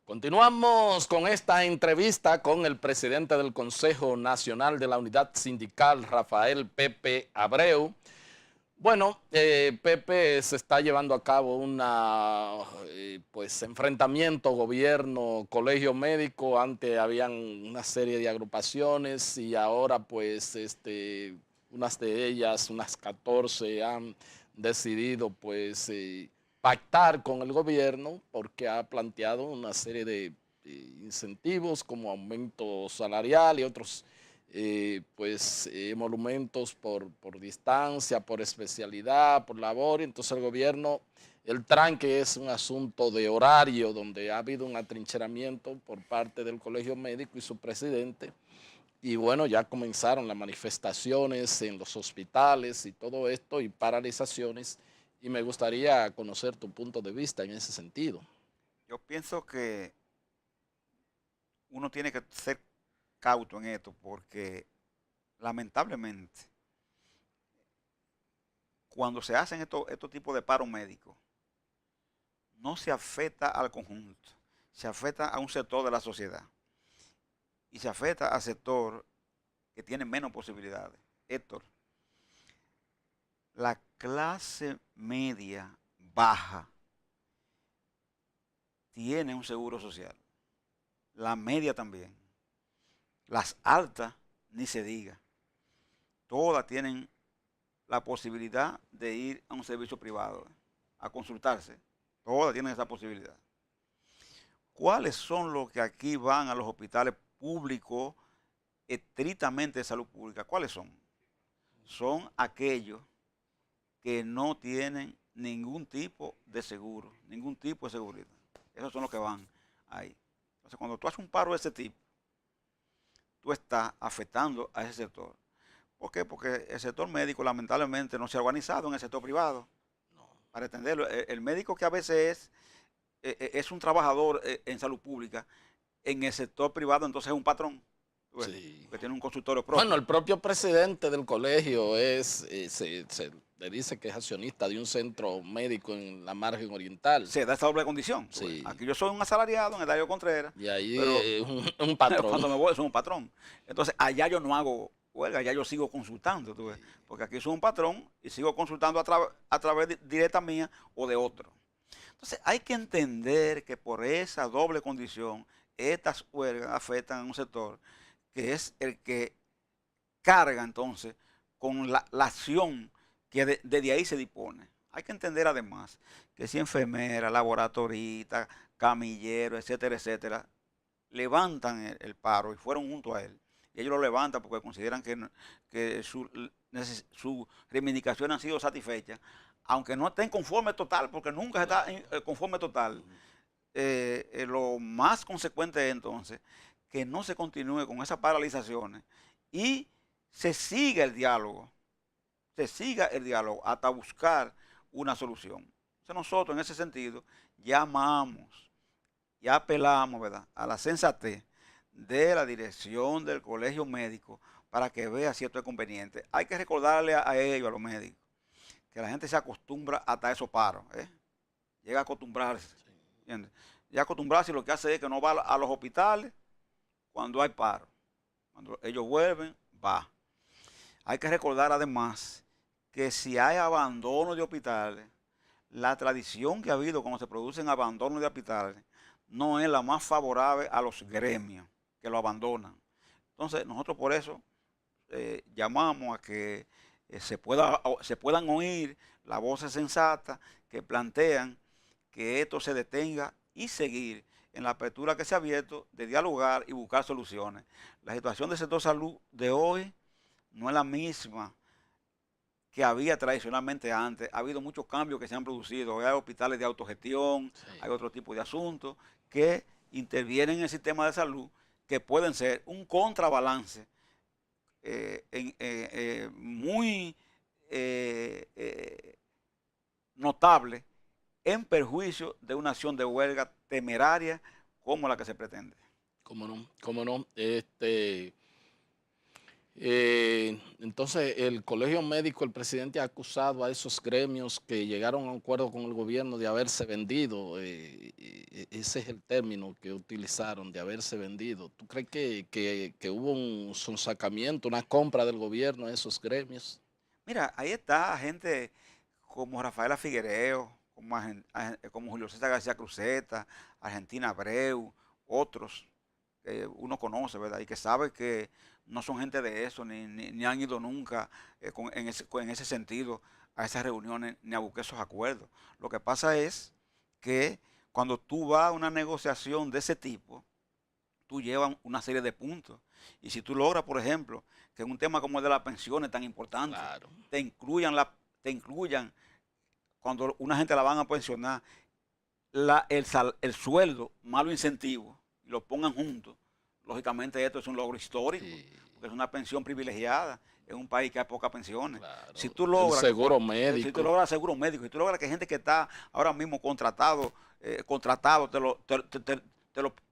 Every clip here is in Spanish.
Continuamos con esta entrevista con el presidente del Consejo Nacional de la Unidad Sindical, Rafael Pepe Abreu. Bueno, Pepe, se está llevando a cabo una enfrentamiento gobierno-colegio médico. Antes habían una serie de agrupaciones y ahora pues unas de ellas, unas 14, han decidido pactar con el gobierno porque ha planteado una serie de incentivos como aumento salarial y otros emolumentos por distancia, por especialidad, por labor. Entonces el gobierno, el tranque es un asunto de horario donde ha habido un atrincheramiento por parte del Colegio Médico y su presidente. Y bueno, ya comenzaron las manifestaciones en los hospitales y todo esto y paralizaciones. Y me gustaría conocer tu punto de vista en ese sentido. Yo pienso que uno tiene que ser cauto en esto porque lamentablemente cuando se hacen estos tipos de paros médicos no se afecta al conjunto, se afecta a un sector de la sociedad y se afecta al sector que tiene menos posibilidades. Héctor, la clase media baja tiene un seguro social, la media también, las altas ni se diga, todas tienen la posibilidad de ir a un servicio privado a consultarse, todas tienen esa posibilidad. ¿Cuáles son los que aquí van a los hospitales públicos estrictamente de salud pública? ¿Cuáles son? Son aquellos que no tienen ningún tipo de seguro, ningún tipo de seguridad. Esos son los que van ahí. Entonces, cuando tú haces un paro de ese tipo, tú estás afectando a ese sector. ¿Por qué? Porque el sector médico lamentablemente no se ha organizado en el sector privado. Para entenderlo, el médico que a veces es un trabajador en salud pública, en el sector privado entonces es un patrón, Sí. que tiene un consultorio propio. Bueno, el propio presidente del colegio se le dice que es accionista de un centro médico en la margen oriental. Se da esa doble condición. Sí. Aquí yo soy un asalariado en el Darío Contreras, Y ahí pero es un patrón. cuando me voy soy un patrón. Entonces allá yo no hago huelga, allá yo sigo consultando, porque aquí soy un patrón y sigo consultando a través directa mía o de otro. Entonces hay que entender que por esa doble condición estas huelgas afectan a un sector que es el que carga entonces con la acción que desde ahí se dispone. Hay que entender además que si enfermera, laboratorista, camillero, etcétera, etcétera, levantan el paro y fueron junto a él. Y ellos lo levantan porque consideran que sus reivindicaciones han sido satisfechas, aunque no estén conformes total, porque nunca se está conforme total. Lo más consecuente es entonces que no se continúe con esas paralizaciones y se siga el diálogo hasta buscar una solución. Entonces nosotros en ese sentido llamamos y apelamos, ¿verdad?, a la sensatez de la dirección del colegio médico para que vea si esto es conveniente. Hay que recordarle a ellos, a los médicos, que la gente se acostumbra hasta esos paros, llega a acostumbrarse, ¿entiendes? Llega a acostumbrarse y lo que hace es que no va a los hospitales cuando hay paro. Cuando ellos vuelven, va. Hay que recordar además que si hay abandono de hospitales, la tradición que ha habido cuando se producen abandonos de hospitales no es la más favorable a los gremios que lo abandonan. Entonces nosotros por eso llamamos a que se puedan oír las voces sensatas que plantean que esto se detenga y seguir en la apertura que se ha abierto de dialogar y buscar soluciones. La situación del sector salud de hoy no es la misma que había tradicionalmente antes. Ha habido muchos cambios que se han producido. Hay hospitales de autogestión, sí, hay otro tipo de asuntos que intervienen en el sistema de salud que pueden ser un contrabalance muy notable en perjuicio de una acción de huelga temeraria como la que se pretende. ¿Cómo no? ¿Cómo no? Entonces, el Colegio Médico, el presidente ha acusado a esos gremios que llegaron a un acuerdo con el gobierno de haberse vendido. Ese es el término que utilizaron, de haberse vendido. ¿Tú crees que hubo un sonsacamiento, una compra del gobierno a esos gremios? Mira, ahí está gente como Rafaela Figuereo, como Julio César García Cruzeta, Argentina Abreu, otros que uno conoce, ¿verdad? Y que sabe que no son gente de eso, ni han ido nunca en ese sentido a esas reuniones, ni a buscar esos acuerdos. Lo que pasa es que cuando tú vas a una negociación de ese tipo, tú llevas una serie de puntos. Y si tú logras, por ejemplo, que en un tema como el de las pensiones tan importante, Claro. te incluyan cuando una gente la van a pensionar, el sueldo más los incentivos, y lo pongan juntos, lógicamente esto es un logro histórico, Sí, porque es una pensión privilegiada en un país que hay pocas pensiones. claro. Si tú El logras, seguro si tú médico. logras seguro médico, si tú logras que gente que está ahora mismo contratado, te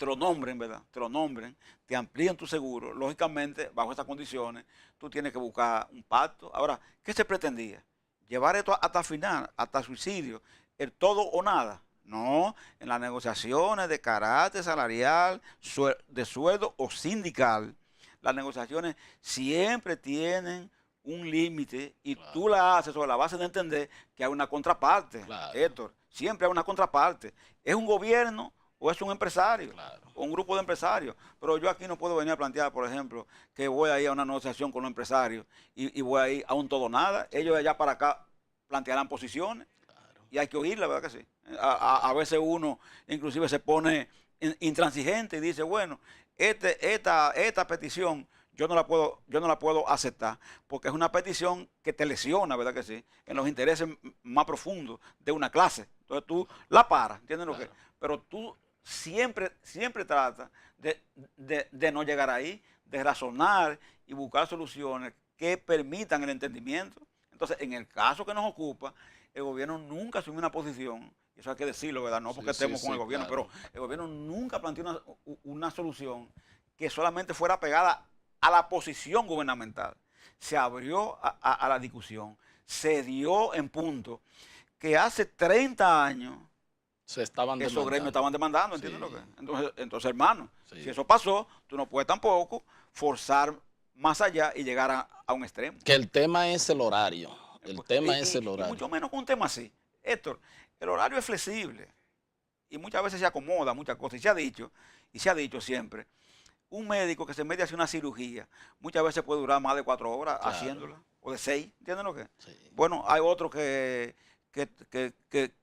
lo nombren, ¿verdad? Te lo nombren, te amplíen tu seguro, lógicamente, bajo esas condiciones, tú tienes que buscar un pacto. Ahora, ¿qué se pretendía? Llevar esto hasta el final, hasta el suicidio, el todo o nada. No, en las negociaciones de carácter salarial, de sueldo o sindical, las negociaciones siempre tienen un límite y Claro, tú la haces sobre la base de entender que hay una contraparte, claro, Héctor. Siempre hay una contraparte. ¿Es un gobierno o es un empresario? claro. O un grupo de empresarios? Pero yo aquí no puedo venir a plantear, por ejemplo, que voy a ir a una negociación con los empresarios y voy a ir a un todo nada. Ellos de allá para acá plantearán posiciones y hay que oírla, ¿verdad que sí? A veces uno inclusive se pone intransigente y dice, bueno, esta petición yo no la puedo aceptar porque es una petición que te lesiona, ¿verdad que sí? En los intereses más profundos de una clase. Entonces tú la paras, ¿entiendes lo que? Claro. Pero tú siempre tratas de no llegar ahí, de razonar y buscar soluciones que permitan el entendimiento. Entonces, en el caso que nos ocupa, el gobierno nunca asumió una posición, y eso hay que decirlo, ¿verdad? No porque estemos con el gobierno, Claro. pero el gobierno nunca planteó una solución que solamente fuera pegada a la posición gubernamental. Se abrió a la discusión, se dio en punto que hace 30 años Se estaban esos gremios demandando. estaban demandando, Sí, ¿entiendes lo que? Entonces, hermano, sí. si eso pasó, tú no puedes tampoco forzar más allá y llegar a un extremo. Que el tema es el horario. El tema es el Y mucho horario. menos con un tema así. Héctor, el horario es flexible y muchas veces se acomoda muchas cosas. Y se ha dicho siempre, un médico que se mete a hacer una cirugía, muchas veces puede durar más de 4 horas Claro. haciéndola, o de 6, ¿entienden lo que? Sí. Bueno, hay otro que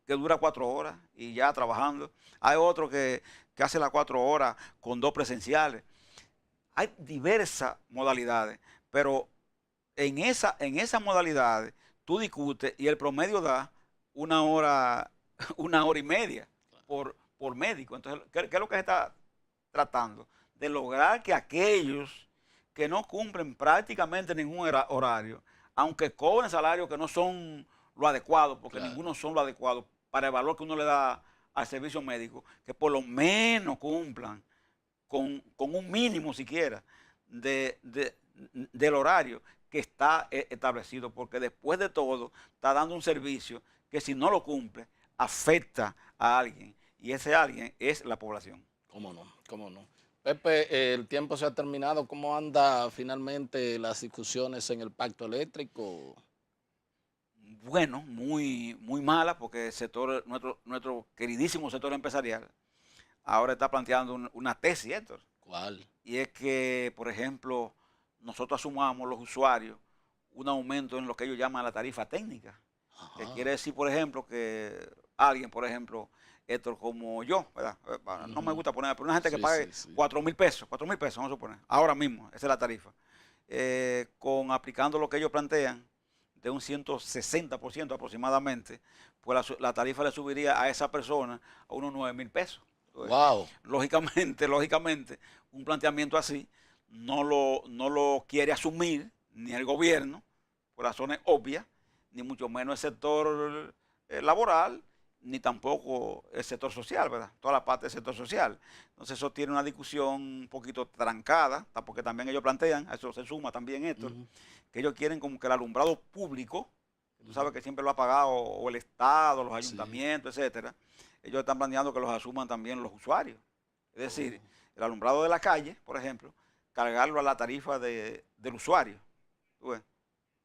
dura 4 horas y ya trabajando. Hay otro que hace las 4 horas con 2 presenciales. Hay diversas modalidades, pero en esas modalidades tú discutes y el promedio da 1 hora, 1 hora y media por médico. Entonces, ¿qué es lo que se está tratando? De lograr que aquellos que no cumplen prácticamente ningún horario, aunque cobren salarios que no son lo adecuado, porque Claro. ninguno son lo adecuado para el valor que uno le da al servicio médico, que por lo menos cumplan con un mínimo siquiera del horario que está establecido, porque después de todo está dando un servicio que si no lo cumple afecta a alguien y ese alguien es la población. ¿Cómo no? ¿Cómo no? Pepe, el tiempo se ha terminado. ¿Cómo anda finalmente las discusiones en el pacto eléctrico? Bueno, muy mala porque el sector, nuestro queridísimo sector empresarial ahora está planteando una tesis, Héctor. ¿Cuál? Y es que, por ejemplo, nosotros asumamos los usuarios un aumento en lo que ellos llaman la tarifa técnica, que Ajá. quiere decir, por ejemplo, que alguien, por ejemplo, Héctor, como yo, ¿verdad? No me gusta poner, pero una gente que Sí, pague sí, sí. 4.000 pesos, vamos a suponer, ahora mismo, esa es la tarifa, con aplicando lo que ellos plantean, de un 160% aproximadamente, pues la tarifa le subiría a esa persona a unos 9.000 pesos. Wow. Lógicamente, un planteamiento así no lo quiere asumir ni el gobierno, por razones obvias, ni mucho menos el sector laboral ni tampoco el sector social, ¿verdad? Toda la parte del sector social. Entonces eso tiene una discusión un poquito trancada, porque también ellos plantean, a eso se suma también esto, que ellos quieren como que el alumbrado público, tú sabes que siempre lo ha pagado o el Estado, los ayuntamientos, etcétera, ellos están planteando que los asuman también los usuarios. Es decir, el alumbrado de la calle, por ejemplo, cargarlo a la tarifa del usuario, ¿tú ves?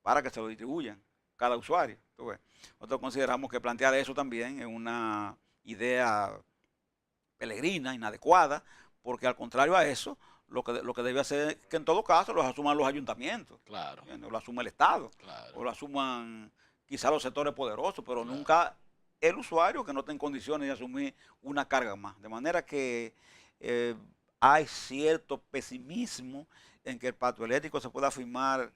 Para que se lo distribuyan cada usuario, ¿tú ves? Nosotros consideramos que plantear eso también es una idea peregrina, inadecuada, porque al contrario a eso, lo que debe hacer es que en todo caso los asuman los ayuntamientos, claro, o lo asuma el Estado, claro, o lo asuman quizás los sectores poderosos, pero claro, nunca el usuario que no esté en condiciones de asumir una carga más. De manera que hay cierto pesimismo en que el pacto eléctrico se pueda firmar,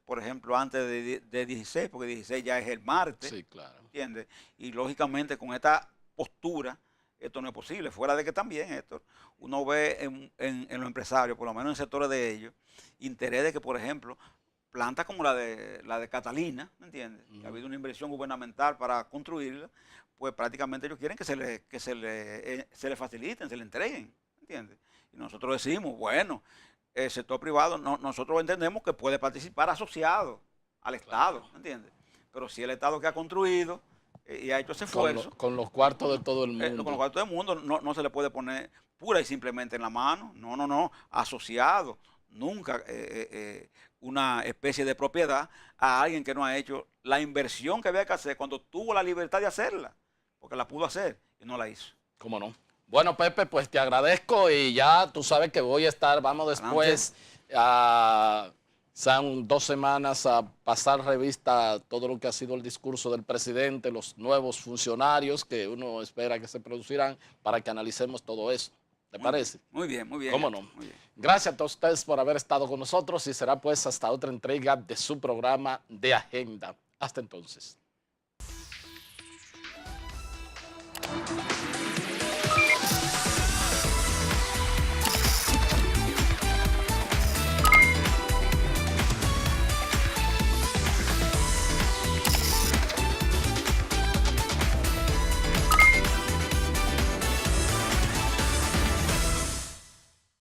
por ejemplo, antes de 16, porque 16 ya es el martes, sí, claro, ¿entiendes? Y lógicamente con esta postura esto no es posible. Fuera de que también, Héctor, uno ve en los empresarios, por lo menos en sectores de ellos, interés de que, por ejemplo, plantas como la de Catalina, ¿me entiendes? Que ha habido una inversión gubernamental para construirla, pues prácticamente ellos quieren que se le faciliten, se le entreguen, ¿me entiendes? Y nosotros decimos, bueno, el sector privado, nosotros entendemos que puede participar asociado al Estado, claro. ¿me entiendes? Pero si el Estado que ha construido y ha hecho ese esfuerzo, Con los cuartos de todo el con mundo. los cuartos del mundo, no se le puede poner pura y simplemente en la mano, no, asociado, nunca una especie de propiedad a alguien que no ha hecho la inversión que había que hacer cuando tuvo la libertad de hacerla, porque la pudo hacer y no la hizo. ¿Cómo no? Bueno, Pepe, pues te agradezco y ya tú sabes que voy a estar, vamos después son 2 semanas a pasar revista a todo lo que ha sido el discurso del presidente, los nuevos funcionarios que uno espera que se producirán para que analicemos todo eso. ¿Te parece? Muy bien, muy bien. ¿Cómo no? Muy bien. Gracias a todos ustedes por haber estado con nosotros y será pues hasta otra entrega de su programa de Agenda. Hasta entonces.